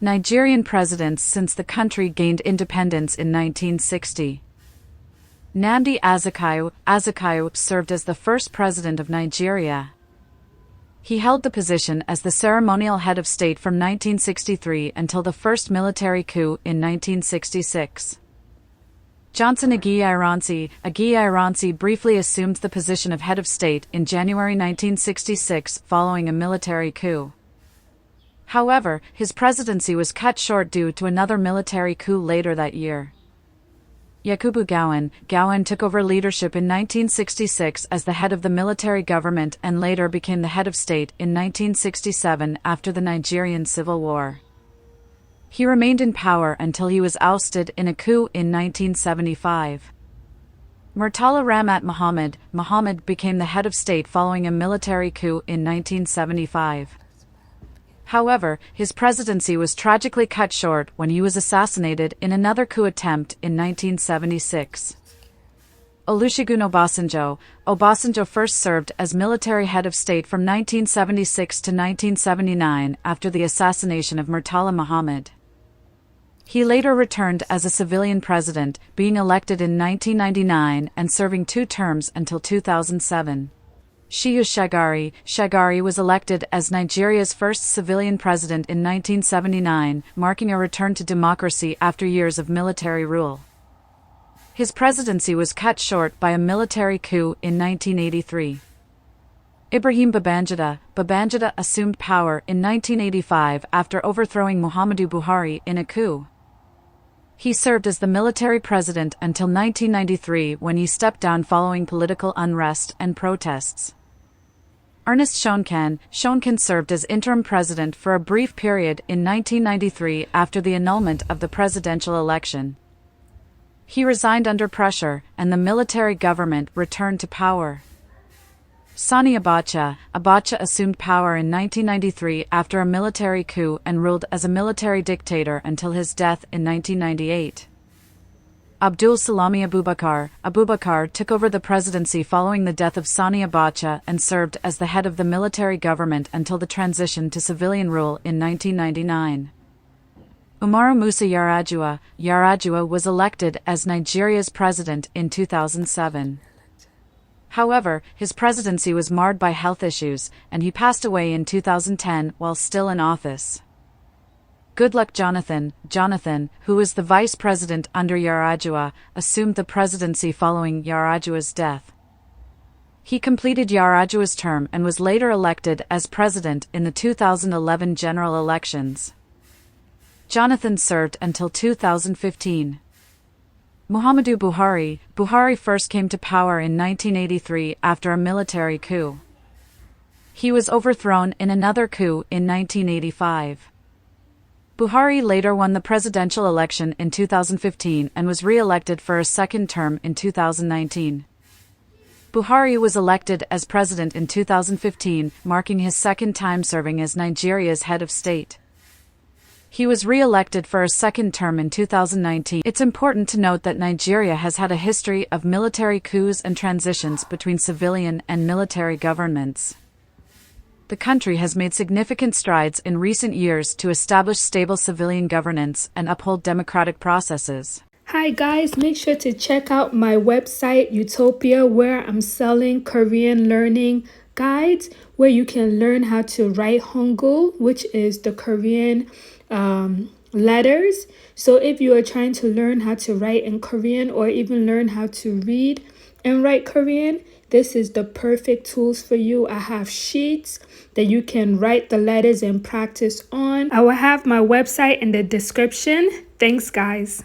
Nigerian presidents since the country gained independence in 1960. Nnamdi Azikiwe served as the first president of Nigeria. He held the position as the ceremonial head of state from 1963 until the first military coup in 1966. Johnson Aguiyi-Ironsi briefly assumed the position of head of state in January 1966 following a military coup. However, his presidency was cut short due to another military coup later that year. Yakubu Gowon took over leadership in 1966 as the head of the military government and later became the head of state in 1967 after the Nigerian Civil War. He remained in power until he was ousted in a coup in 1975. Murtala Ramat Mohammed became the head of state following a military coup in 1975. However, his presidency was tragically cut short when he was assassinated in another coup attempt in 1976. Olusegun Obasanjo first served as military head of state from 1976 to 1979 after the assassination of Murtala Mohammed. He later returned as a civilian president, being elected in 1999 and serving 2 terms until 2007. Shagari was elected as Nigeria's first civilian president in 1979, marking a return to democracy after years of military rule. His presidency was cut short by a military coup in 1983. Ibrahim Babangida assumed power in 1985 after overthrowing Muhammadu Buhari in a coup. He served as the military president until 1993 when he stepped down following political unrest and protests. Ernest Shonekan served as interim president for a brief period in 1993 after the annulment of the presidential election. He resigned under pressure, and the military government returned to power. Sani Abacha assumed power in 1993 after a military coup and ruled as a military dictator until his death in 1998. Abdul Salami Abubakar took over the presidency following the death of Sani Abacha and served as the head of the military government until the transition to civilian rule in 1999. Umaru Musa Yar'Adua was elected as Nigeria's president in 2007. However, his presidency was marred by health issues, and he passed away in 2010 while still in office. Goodluck Jonathan, who was the vice president under Yar'Adua, assumed the presidency following Yar'Adua's death. He completed Yar'Adua's term and was later elected as president in the 2011 general elections. Jonathan served until 2015. Muhammadu Buhari first came to power in 1983 after a military coup. He was overthrown in another coup in 1985. Buhari later won the presidential election in 2015 and was re-elected for a second term in 2019. Buhari was elected as president in 2015, marking his second time serving as Nigeria's head of state. He was re-elected for a second term in 2019. It's important to note that Nigeria has had a history of military coups and transitions between civilian and military governments. The country has made significant strides in recent years to establish stable civilian governance and uphold democratic processes. Hi guys, make sure to check out my website Utopia, where I'm selling Korean learning guides where you can learn how to write Hangul, which is the Korean letters. So if you are trying to learn how to write in Korean or even learn how to read and write Korean, this is the perfect tools for you. I have sheets that you can write the letters and practice on. I will have my website in the description. Thanks guys.